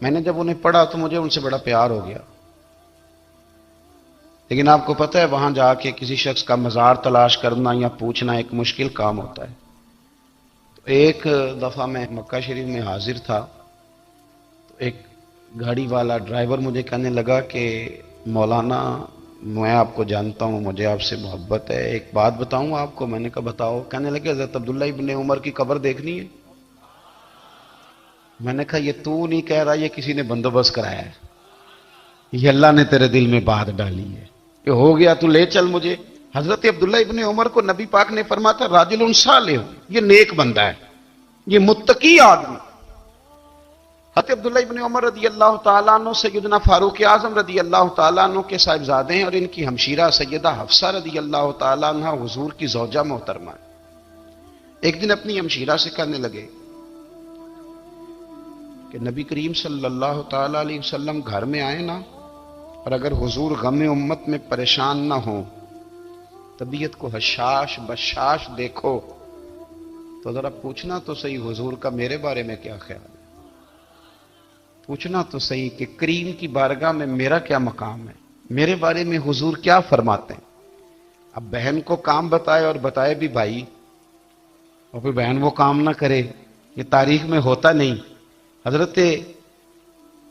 میں نے جب انہیں پڑھا تو مجھے ان سے بڑا پیار ہو گیا، لیکن آپ کو پتہ ہے وہاں جا کے کسی شخص کا مزار تلاش کرنا یا پوچھنا ایک مشکل کام ہوتا ہے۔ تو ایک دفعہ میں مکہ شریف میں حاضر تھا، تو ایک گاڑی والا ڈرائیور مجھے کہنے لگا کہ مولانا میں آپ کو جانتا ہوں، مجھے آپ سے محبت ہے، ایک بات بتاؤں آپ کو؟ میں نے کہا بتاؤ۔ کہنے لگے حضرت عبداللہ ابن عمر کی قبر دیکھنی ہے۔ میں نے کہا یہ تو نہیں کہہ رہا، یہ کسی نے بندوبست کرایا ہے، یہ اللہ نے تیرے دل میں بات ڈالی ہے کہ ہو گیا تو لے چل مجھے۔ حضرت عبداللہ ابن عمر کو نبی پاک نے فرمایا تھا راجل صالح، یہ نیک بندہ ہے، یہ متقی آدمی۔ حضرت عبداللہ ابن عمر رضی اللہ تعالیٰ عنہ سیدنا فاروق اعظم رضی اللہ تعالیٰ عنہ کے صاحبزادے ہیں، اور ان کی ہمشیرہ سیدہ حفصہ رضی اللہ تعالیٰ عنہ حضور کی زوجہ محترمہ ہے۔ ایک دن اپنی ہمشیرہ سے کہنے لگے کہ نبی کریم صلی اللہ تعالیٰ علیہ وسلم گھر میں آئے نا، اور اگر حضور غم امت میں پریشان نہ ہوں، طبیعت کو حشاش بشاش دیکھو، تو ذرا پوچھنا تو صحیح حضور کا میرے بارے میں کیا خیال ہے، پوچھنا تو صحیح کہ کریم کی بارگاہ میں میرا کیا مقام ہے، میرے بارے میں حضور کیا فرماتے ہیں۔ اب بہن کو کام بتائے، اور بتائے بھی بھائی، اور پھر بہن وہ کام نہ کرے، یہ تاریخ میں ہوتا نہیں۔ حضرت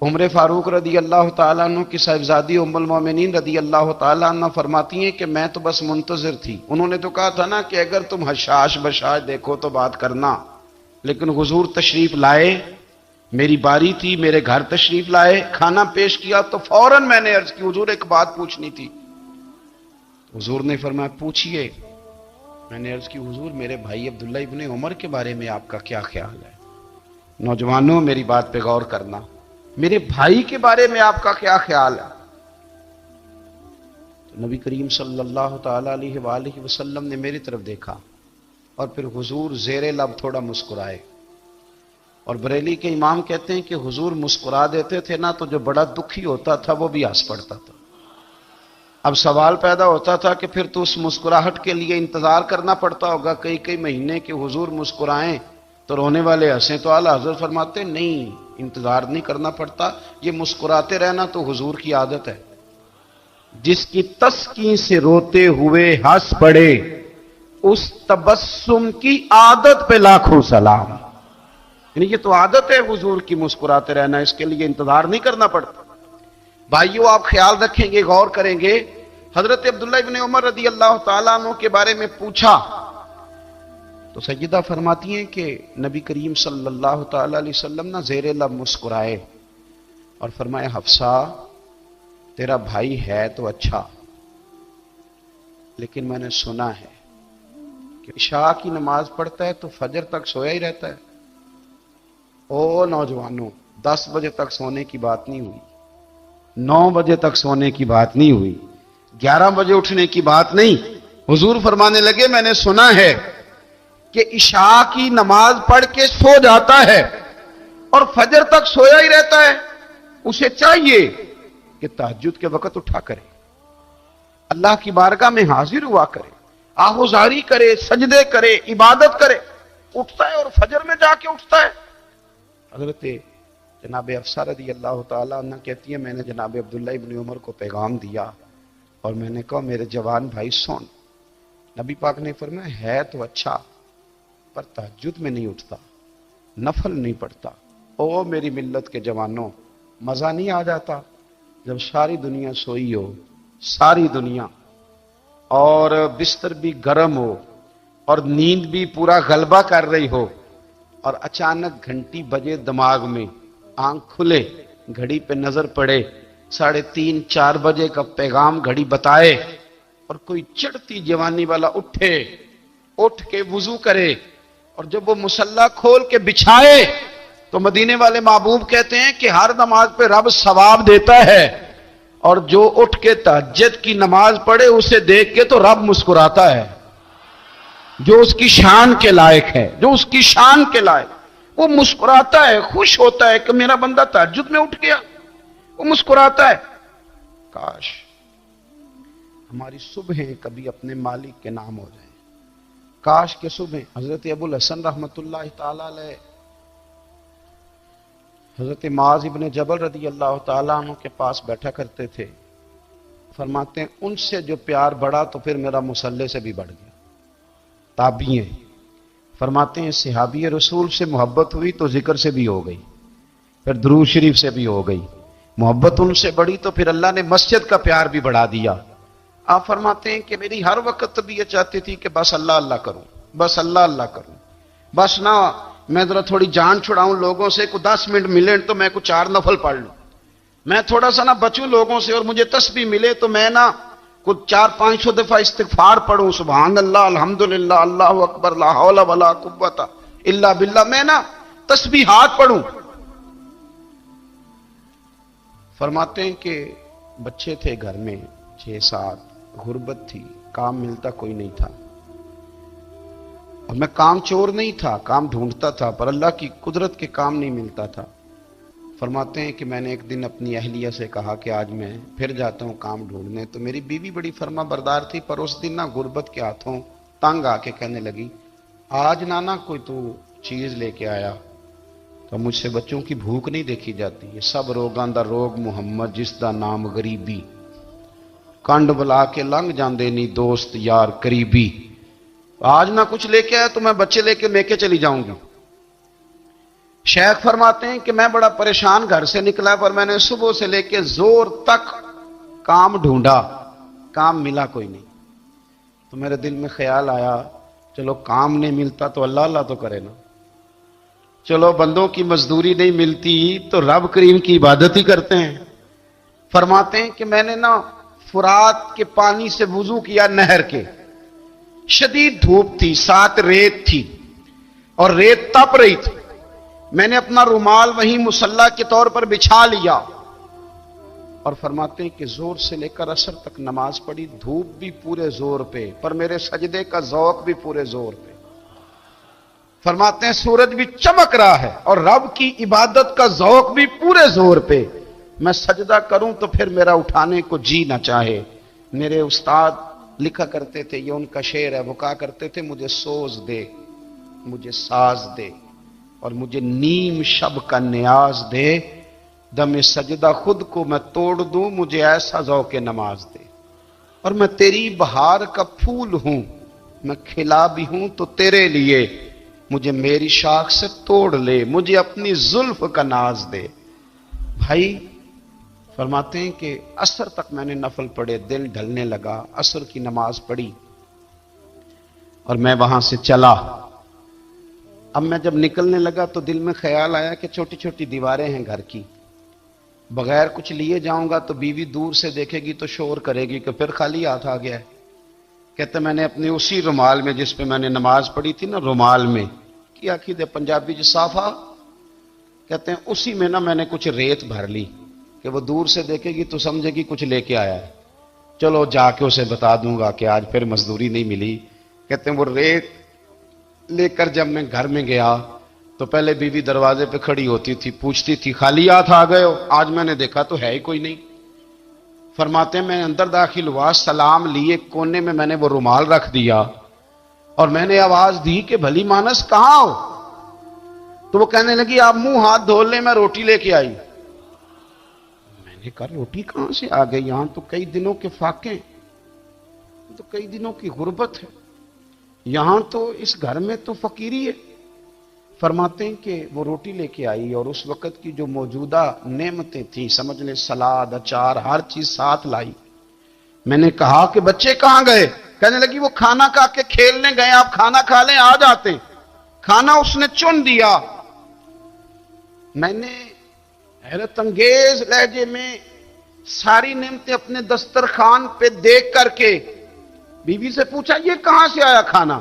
عمر فاروق رضی اللہ تعالیٰ عنہ کی صاحبزادی ام المومنین رضی اللہ تعالیٰ عنہ فرماتی ہیں کہ میں تو بس منتظر تھی، انہوں نے تو کہا تھا نا کہ اگر تم حشاش بشاش دیکھو تو بات کرنا، لیکن حضور تشریف لائے، میری باری تھی، میرے گھر تشریف لائے، کھانا پیش کیا تو فوراً میں نے عرض کی حضور ایک بات پوچھنی تھی۔ حضور نے فرمایا پوچھئے۔ میں نے عرض کی حضور میرے بھائی عبداللہ ابن عمر کے بارے میں آپ کا کیا خیال ہے؟ نوجوانوں میری بات پہ غور کرنا، میرے بھائی کے بارے میں آپ کا کیا خیال ہے؟ تو نبی کریم صلی اللہ تعالی علیہ وآلہ وسلم نے میری طرف دیکھا، اور پھر حضور زیر لب تھوڑا مسکرائے، اور بریلی کے امام کہتے ہیں کہ حضور مسکرا دیتے تھے نا تو جو بڑا دکھی ہوتا تھا وہ بھی ہنس پڑتا تھا۔ اب سوال پیدا ہوتا تھا کہ پھر تو اس مسکراہٹ کے لیے انتظار کرنا پڑتا ہوگا کئی کئی مہینے کہ حضور مسکرائیں تو رونے والے ہنسیں، تو اعلیٰ حضرت فرماتے نہیں، انتظار نہیں کرنا پڑتا، یہ مسکراتے رہنا تو حضور کی عادت ہے۔ جس کی تسکین سے روتے ہوئے ہنس پڑے، اس تبسم کی عادت پہ لاکھوں سلام۔ یعنی یہ تو عادت ہے حضور کی مسکراتے رہنا، اس کے لیے انتظار نہیں کرنا پڑتا۔ بھائیو آپ خیال رکھیں گے، غور کریں گے، حضرت عبداللہ ابن عمر رضی اللہ تعالیٰ عنہ کے بارے میں پوچھا تو سیدہ فرماتی ہیں کہ نبی کریم صلی اللہ تعالیٰ علیہ وسلم نہ زیر لب مسکرائے اور فرمایا حفصہ تیرا بھائی ہے تو اچھا، لیکن میں نے سنا ہے کہ عشاء کی نماز پڑھتا ہے تو فجر تک سویا ہی رہتا ہے۔ او نوجوانوں، 10 بجے تک سونے کی بات نہیں ہوئی، 9 بجے تک سونے کی بات نہیں ہوئی، 11 بجے اٹھنے کی بات نہیں۔ حضور فرمانے لگے میں نے سنا ہے کہ عشاء کی نماز پڑھ کے سو جاتا ہے اور فجر تک سویا ہی رہتا ہے، اسے چاہیے کہ تہجد کے وقت اٹھا کرے، اللہ کی بارگاہ میں حاضر ہوا کرے، آہوزاری کرے، سجدے کرے، عبادت کرے، اٹھتا ہے اور فجر میں جا کے اٹھتا ہے۔ حضرت جناب حفصہ رضی اللہ تعالیٰ عنہ کہتی ہے میں نے جناب عبداللہ ابن عمر کو پیغام دیا اور میں نے کہا میرے جوان بھائی سن۔ نبی پاک نے فرمایا ہے تو اچھا پر تہجد میں نہیں اٹھتا، نفل نہیں پڑھتا۔ او میری ملت کے جوانوں، مزہ نہیں آ جاتا جب ساری دنیا سوئی ہو، ساری دنیا، اور بستر بھی گرم ہو اور نیند بھی پورا غلبہ کر رہی ہو، اور اچانک گھنٹی بجے دماغ میں، آنکھ کھلے، گھڑی پہ نظر پڑے، 3:30 4 بجے کا پیغام گھڑی بتائے، اور کوئی چڑھتی جوانی والا اٹھ کے وضو کرے، اور جب وہ مصلی کھول کے بچھائے تو مدینے والے محبوب کہتے ہیں کہ ہر نماز پہ رب ثواب دیتا ہے، اور جو اٹھ کے تہجد کی نماز پڑھے اسے دیکھ کے تو رب مسکراتا ہے، جو اس کی شان کے لائق ہے، جو اس کی شان کے لائق، وہ مسکراتا ہے، خوش ہوتا ہے کہ میرا بندہ تہجد میں اٹھ گیا، وہ مسکراتا ہے۔ کاش ہماری صبحیں کبھی اپنے مالک کے نام ہو جائیں، کاش کے صبح۔ حضرت ابو الحسن رحمت اللہ تعالی علیہ حضرت معاذ ابن جبل رضی اللہ تعالیٰ عنہ کے پاس بیٹھا کرتے تھے. فرماتے ہیں ان سے جو پیار بڑھا تو پھر میرا مصلی سے بھی بڑھ گیا. تابعی ہیں. فرماتے ہیں صحابی رسول سے محبت ہوئی تو ذکر سے بھی ہو گئی, پھر درود شریف سے بھی ہو گئی. محبت ان سے بڑھی تو پھر اللہ نے مسجد کا پیار بھی بڑھا دیا. آپ فرماتے ہیں کہ میری ہر وقت طبیعت چاہتی تھی کہ بس اللہ اللہ کروں, بس اللہ اللہ کروں, بس نہ میں ذرا تھوڑی جان چھڑاؤں لوگوں سے, کو 10 منٹ ملے تو میں کچھ 4 نفل پڑھ لوں, میں تھوڑا سا نہ بچوں لوگوں سے, اور مجھے تسبیح ملے تو میں نہ کچھ 400-500 دفعہ استغفار پڑھوں, سبحان اللہ, الحمدللہ, اللہ اکبر, لا حول ولا قوت الا باللہ, میں نہ تسبیحات پڑھوں. فرماتے ہیں کہ بچے تھے گھر میں 6-7, غربت تھی, کام ملتا کوئی نہیں تھا, اور میں کام چور نہیں تھا, کام ڈھونڈتا تھا, پر اللہ کی قدرت کے کام نہیں ملتا تھا. فرماتے ہیں کہ میں نے ایک دن اپنی اہلیہ سے کہا کہ آج میں پھر جاتا ہوں کام ڈھونڈنے. تو میری بیوی بڑی فرما بردار تھی, پر اس دن نہ غربت کے ہاتھوں تنگ آ کے کہنے لگی, آج نانا کوئی تو چیز لے کے آیا, تو مجھ سے بچوں کی بھوک نہیں دیکھی جاتی. یہ سب روگاں دا روگ محمد جس دا نام غریبی, کنڈ بلا کے لنگ جاندے نہیں دوست یار قریبی. آج نہ کچھ لے کے آیا تو میں بچے لے کے میکے چلی جاؤں گی. شیخ فرماتے ہیں کہ میں بڑا پریشان گھر سے نکلا, پر میں نے صبح سے لے کے زور تک کام ڈھونڈا, کام ملا کوئی نہیں. تو میرے دل میں خیال آیا, چلو کام نہیں ملتا تو اللہ اللہ تو کرے نا, چلو بندوں کی مزدوری نہیں ملتی تو رب کریم کی عبادت ہی کرتے ہیں. فرماتے ہیں کہ میں نے نا فرات کے پانی سے وضو کیا, نہر کے, شدید دھوپ تھی, ساتھ ریت تھی, اور ریت تپ رہی تھی. میں نے اپنا رومال وہیں مصلی کے طور پر بچھا لیا, اور فرماتے ہیں کہ زور سے لے کر عصر تک نماز پڑھی, دھوپ بھی پورے زور پہ, پر میرے سجدے کا ذوق بھی پورے زور پہ. فرماتے ہیں سورج بھی چمک رہا ہے, اور رب کی عبادت کا ذوق بھی پورے زور پہ. میں سجدہ کروں تو پھر میرا اٹھانے کو جی نہ چاہے. میرے استاد لکھا کرتے تھے, یہ ان کا شعر ہے, وہ کہا کرتے تھے مجھے سوز دے, مجھے ساز دے, اور مجھے نیم شب کا نیاز دے, دم سجدہ خود کو میں توڑ دوں, مجھے ایسا ذوق نماز دے. اور میں تیری بہار کا پھول ہوں, میں کھلا بھی ہوں تو تیرے لیے, مجھے میری شاخ سے توڑ لے, مجھے اپنی زلف کا ناز دے. بھائی فرماتے ہیں کہ عصر تک میں نے نفل پڑھے, دل ڈھلنے لگا, عصر کی نماز پڑھی اور میں وہاں سے چلا. اب میں جب نکلنے لگا تو دل میں خیال آیا کہ چھوٹی چھوٹی دیواریں ہیں گھر کی, بغیر کچھ لیے جاؤں گا تو بیوی دور سے دیکھے گی تو شور کرے گی کہ پھر خالی ہاتھ آ گیا ہے. کہتے میں نے اپنے اسی رومال میں جس پہ میں نے نماز پڑھی تھی نا, رومال میں کیا کی دے پنجابی جو صافہ کہتے ہیں, اسی میں نا میں نے کچھ ریت بھر لی کہ وہ دور سے دیکھے گی تو سمجھے گی کچھ لے کے آیا ہے, چلو جا کے اسے بتا دوں گا کہ آج پھر مزدوری نہیں ملی. کہتے ہیں وہ ریت لے کر جب میں گھر میں گیا تو پہلے بیوی دروازے پہ کھڑی ہوتی تھی, پوچھتی تھی خالی ہاتھ آ گئے ہو, آج میں نے دیکھا تو ہے ہی کوئی نہیں. فرماتے ہیں میں اندر داخل ہوا, سلام لیے, کونے میں میں نے وہ رومال رکھ دیا, اور میں نے آواز دی کہ بھلی مانس کہاں ہو؟ تو وہ کہنے لگی آپ منہ ہاتھ دھو لیں, میں روٹی لے کے آئی. میں نے کہا روٹی کہاں سے آ گئی, یہاں تو کئی دنوں کے فاقے, تو کئی دنوں کی غربت ہے, یہاں تو اس گھر میں تو فقیری ہے. فرماتے ہیں کہ وہ روٹی لے کے آئی, اور اس وقت کی جو موجودہ نعمتیں تھیں, سمجھ لیں سلاد, اچار, ہر چیز ساتھ لائی. میں نے کہا کہ بچے کہاں گئے؟ کہنے لگی وہ کھانا کھا کے کھیلنے گئے, آپ کھانا کھا لیں آ جاتے. کھانا اس نے چن دیا. میں نے حیرت انگیز لہجے میں ساری نعمتیں اپنے دسترخوان پہ دیکھ کر کے بیوی سے پوچھا یہ کہاں سے آیا کھانا؟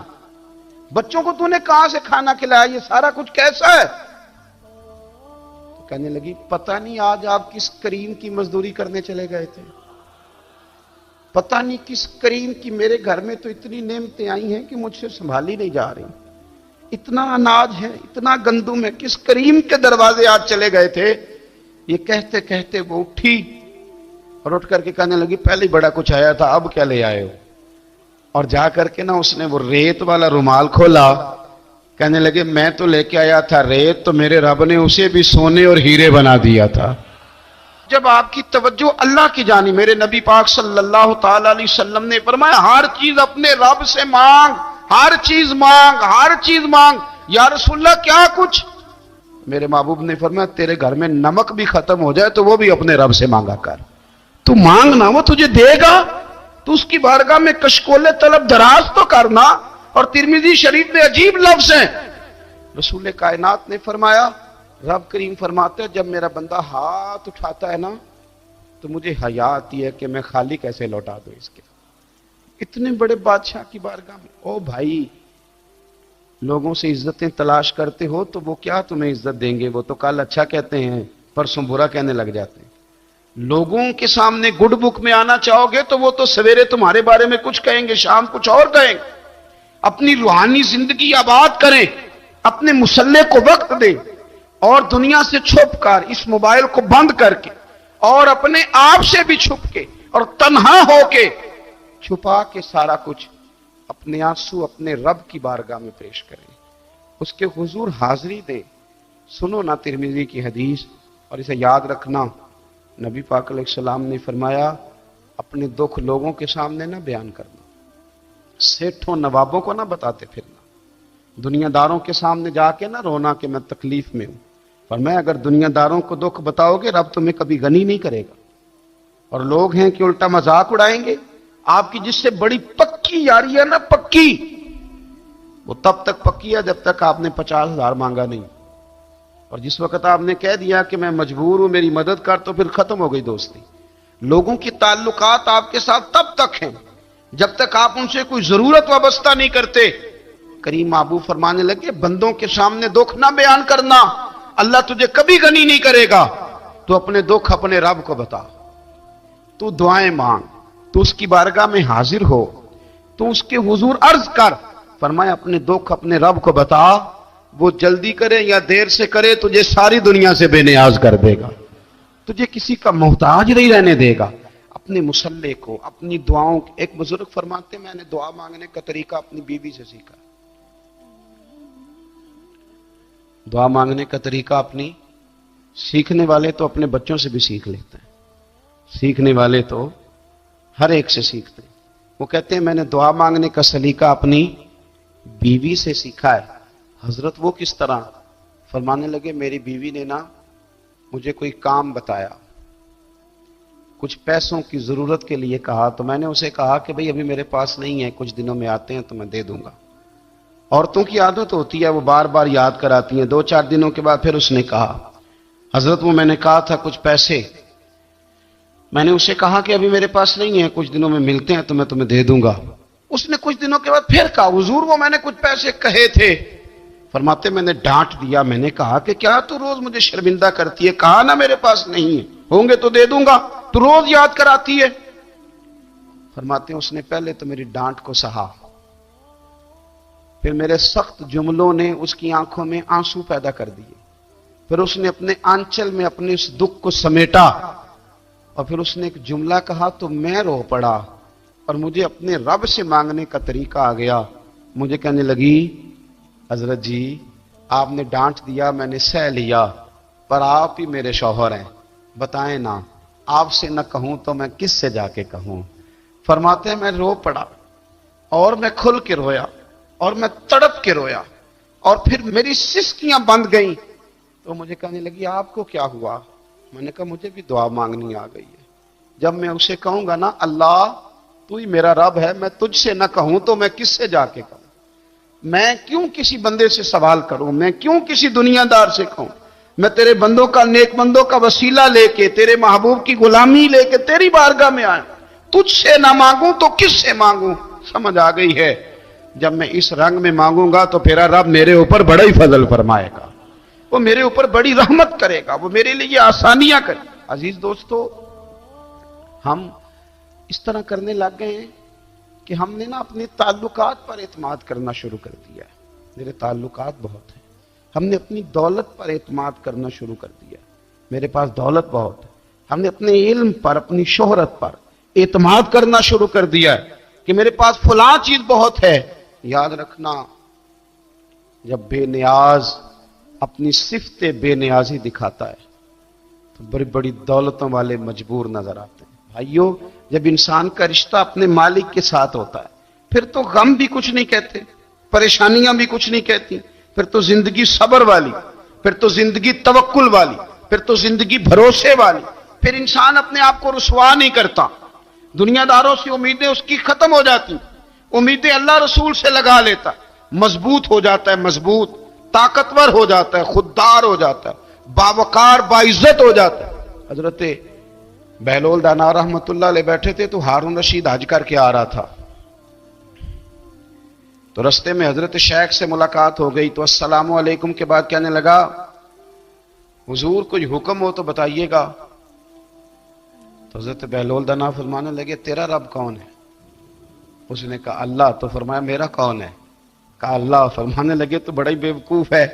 بچوں کو تو نے کہاں سے کھانا کھلایا؟ یہ سارا کچھ کیسا ہے؟ تو کہنے لگی پتہ نہیں آج آپ کس کریم کی مزدوری کرنے چلے گئے تھے, پتہ نہیں کس کریم کی, میرے گھر میں تو اتنی نعمتیں آئی ہیں کہ مجھ سے سنبھالی نہیں جا رہی, اتنا اناج ہے, اتنا گندم ہے, کس کریم کے دروازے آج چلے گئے تھے؟ یہ کہتے کہتے وہ اٹھی اور اٹھ کر کے کہنے لگی پہلے بڑا کچھ آیا تھا, اب کیا لے آئے ہو؟ اور جا کر کے نا اس نے وہ ریت والا رومال کھولا کہنے لگے میں تو لے کے آیا تھا ریت، تو میرے رب نے اسے بھی سونے اور ہیرے بنا دیا تھا۔ جب آپ کی توجہ اللہ کی جانب، میرے نبی پاک صلی اللہ تعالی علیہ وسلم نے فرمایا ہر چیز اپنے رب سے مانگ، ہر چیز مانگ، ہر چیز مانگ۔ یا رسول اللہ کیا کچھ؟ میرے محبوب نے فرمایا تیرے گھر میں نمک بھی ختم ہو جائے تو وہ بھی اپنے رب سے مانگا کر، تو مانگنا وہ تجھے دے گا، تو اس کی بارگاہ میں کشکول طلب دراز تو کرنا۔ اور ترمذی شریف میں عجیب لفظ ہیں، رسول کائنات نے فرمایا، رب کریم فرماتے ہیں جب میرا بندہ ہاتھ اٹھاتا ہے نا تو مجھے حیا آتی ہے کہ میں خالی کیسے لوٹا دوں اس کے۔ اتنے بڑے بادشاہ کی بارگاہ میں، او بھائی لوگوں سے عزتیں تلاش کرتے ہو تو وہ کیا تمہیں عزت دیں گے؟ وہ تو کل اچھا کہتے ہیں پرسوں برا کہنے لگ جاتے ہیں۔ لوگوں کے سامنے گڈ بک میں آنا چاہو گے تو وہ تو سویرے تمہارے بارے میں کچھ کہیں گے، شام کچھ اور کہیں گے۔ اپنی روحانی زندگی آباد کریں، اپنے مسلح کو وقت دیں، اور دنیا سے چھپ کر اس موبائل کو بند کر کے اور اپنے آپ سے بھی چھپ کے اور تنہا ہو کے چھپا کے سارا کچھ اپنے آنسو اپنے رب کی بارگاہ میں پیش کریں، اس کے حضور حاضری دیں۔ سنو نا ترمذی کی حدیث، اور اسے یاد رکھنا، نبی پاک علیہ السلام نے فرمایا اپنے دکھ لوگوں کے سامنے نہ بیان کرنا، سیٹھوں نوابوں کو نہ بتاتے پھرنا، دنیا داروں کے سامنے جا کے نہ رونا کہ میں تکلیف میں ہوں۔ فرمایا اگر دنیا داروں کو دکھ بتاؤ گے رب تمہیں کبھی غنی نہیں کرے گا، اور لوگ ہیں کہ الٹا مذاق اڑائیں گے۔ آپ کی جس سے بڑی پکی یاری ہے نا، پکی، وہ تب تک پکی ہے جب تک آپ نے 50,000 مانگا نہیں، اور جس وقت آپ نے کہہ دیا کہ میں مجبور ہوں میری مدد کر تو پھر ختم ہو گئی دوستی۔ لوگوں کی تعلقات آپ کے ساتھ تب تک ہیں جب تک آپ ان سے کوئی ضرورت وابستہ نہیں کرتے۔ کریم محبوب فرمانے لگے بندوں کے سامنے دکھ نہ بیان کرنا، اللہ تجھے کبھی غنی نہیں کرے گا۔ تو اپنے دکھ اپنے رب کو بتا، تو دعائیں مانگ، تو اس کی بارگاہ میں حاضر ہو، تو اس کے حضور عرض کر۔ فرمایا اپنے دکھ اپنے رب کو بتا، وہ جلدی کرے یا دیر سے کرے تجھے ساری دنیا سے بے نیاز کر دے گا، تجھے کسی کا محتاج نہیں رہنے دے گا۔ اپنے مسلح کو، اپنی دعاؤں، ایک بزرگ فرماتے میں نے دعا مانگنے کا طریقہ اپنی بیوی سے سیکھا۔ دعا مانگنے کا طریقہ اپنی، سیکھنے والے تو اپنے بچوں سے بھی سیکھ لیتے ہیں، سیکھنے والے تو ہر ایک سے سیکھتے ہیں۔ وہ کہتے ہیں میں نے دعا مانگنے کا سلیقہ اپنی بیوی سے سیکھا ہے۔ حضرت وہ کس طرح؟ فرمانے لگے میری بیوی نے نا مجھے کوئی کام بتایا، کچھ پیسوں کی ضرورت کے لیے کہا، تو میں نے اسے کہا کہ بھئی ابھی میرے پاس نہیں ہے، کچھ دنوں میں آتے ہیں تو میں دے دوں گا۔ عورتوں کی عادت ہوتی ہے وہ بار بار یاد کراتی ہیں، 2-4 دنوں کے بعد پھر اس نے کہا حضرت وہ میں نے کہا تھا کچھ پیسے، میں نے اسے کہا کہ ابھی میرے پاس نہیں ہے، کچھ دنوں میں ملتے ہیں تو میں تمہیں دے دوں گا۔ اس نے کچھ دنوں کے بعد پھر کہا حضور وہ میں نے کچھ پیسے کہے تھے۔ فرماتے میں نے ڈانٹ دیا، میں نے کہا کہ کیا تو روز مجھے شرمندہ کرتی ہے، کہا نا میرے پاس نہیں ہے، ہوں گے تو دے دوں گا، تو روز یاد کراتی ہے۔ فرماتے ہیں اس نے پہلے تو میری ڈانٹ کو سہا، پھر میرے سخت جملوں نے اس کی آنکھوں میں آنسو پیدا کر دیے، پھر اس نے اپنے آنچل میں اپنے اس دکھ کو سمیٹا، اور پھر اس نے ایک جملہ کہا تو میں رو پڑا، اور مجھے اپنے رب سے مانگنے کا طریقہ آ گیا۔ مجھے کہنے لگی حضرت جی آپ نے ڈانٹ دیا، میں نے سہ لیا، پر آپ ہی میرے شوہر ہیں، بتائیں نا آپ سے نہ کہوں تو میں کس سے جا کے کہوں۔ فرماتے ہیں میں رو پڑا، اور میں کھل کے رویا، اور میں تڑپ کے رویا، اور پھر میری سسکیاں بند گئیں۔ تو مجھے کہنے لگی آپ کو کیا ہوا؟ میں نے کہا مجھے بھی دعا مانگنی آ گئی ہے، جب میں اسے کہوں گا نا اللہ تو ہی میرا رب ہے، میں تجھ سے نہ کہوں تو میں کس سے جا کے کہوں؟ میں کیوں کسی بندے سے سوال کروں؟ میں کیوں کسی دنیا دار سے کہوں؟ میں تیرے بندوں کا، نیک بندوں کا وسیلہ لے کے، تیرے محبوب کی غلامی لے کے تیری بارگاہ میں آئیں، تجھ سے نہ مانگوں تو کس سے مانگوں؟ سمجھ آ گئی ہے؟ جب میں اس رنگ میں مانگوں گا تو پھر رب میرے اوپر بڑا ہی فضل فرمائے گا، وہ میرے اوپر بڑی رحمت کرے گا، وہ میرے لیے آسانیاں کرے گا۔ عزیز دوستو، ہم اس طرح کرنے لگ گئے ہیں کہ ہم نے نا اپنے تعلقات پر اعتماد کرنا شروع کر دیا ہے۔ میرے تعلقات بہت ہیں، ہم نے اپنی دولت پر اعتماد کرنا شروع کر دیا ہے، میرے پاس دولت بہت ہے، ہم نے اپنے علم پر، اپنی شہرت پر اعتماد کرنا شروع کر دیا ہے کہ میرے پاس فلاں چیز بہت ہے۔ یاد رکھنا جب بے نیاز اپنی صفت بے نیازی دکھاتا ہے تو بڑی بڑی دولتوں والے مجبور نظر آتے ہیں۔ بھائیو، جب انسان کا رشتہ اپنے مالک کے ساتھ ہوتا ہے پھر تو غم بھی کچھ نہیں کہتے، پریشانیاں بھی کچھ نہیں کہتی، پھر تو زندگی صبر والی، پھر تو زندگی توکل والی، پھر تو زندگی بھروسے والی، پھر انسان اپنے آپ کو رسوا نہیں کرتا، دنیا داروں سے امیدیں اس کی ختم ہو جاتی، امیدیں اللہ رسول سے لگا لیتا، مضبوط ہو جاتا ہے، مضبوط، طاقتور ہو جاتا ہے، خوددار ہو جاتا ہے، باوقار باعزت ہو جاتا ہے۔ حضرت بہلول دانا رحمت اللہ علیہ بیٹھے تھے تو ہارون رشید حج کر کے آ رہا تھا، تو رستے میں حضرت شیخ سے ملاقات ہو گئی تو السلام علیکم کے بعد کہنے لگا حضور کوئی حکم ہو تو بتائیے گا۔ تو حضرت بہلول دانا فرمانے لگے تیرا رب کون ہے؟ اس نے کہا اللہ۔ تو فرمایا میرا کون ہے؟ کہا اللہ۔ فرمانے لگے تو بڑا ہی بیوقوف ہے،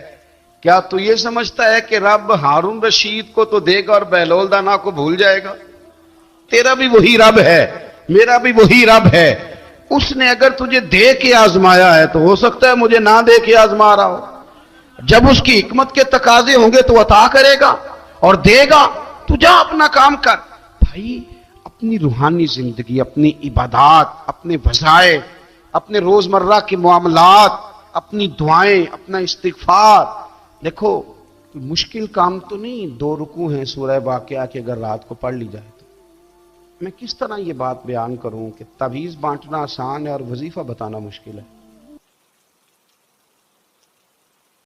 کیا تو یہ سمجھتا ہے کہ رب ہارون رشید کو تو دے گا اور بہلول دانا کو بھول جائے گا؟ تیرا بھی وہی رب ہے، میرا بھی وہی رب ہے، اس نے اگر تجھے دے کے آزمایا ہے تو ہو سکتا ہے مجھے نہ دے کے آزما رہا ہو، جب اس کی حکمت کے تقاضے ہوں گے تو عطا کرے گا اور دے گا، تو جا اپنا کام کر۔ بھائی اپنی روحانی زندگی، اپنی عبادات، اپنے وظائف، اپنے روزمرہ کے معاملات، اپنی دعائیں، اپنا استغفار، دیکھو کوئی مشکل کام تو نہیں، 2 رکوع ہیں سورہ واقعہ کے اگر رات کو پڑھ لی جائے تو میں کس طرح یہ بات بیان کروں کہ تعویذ بانٹنا آسان ہے اور وظیفہ بتانا مشکل ہے؟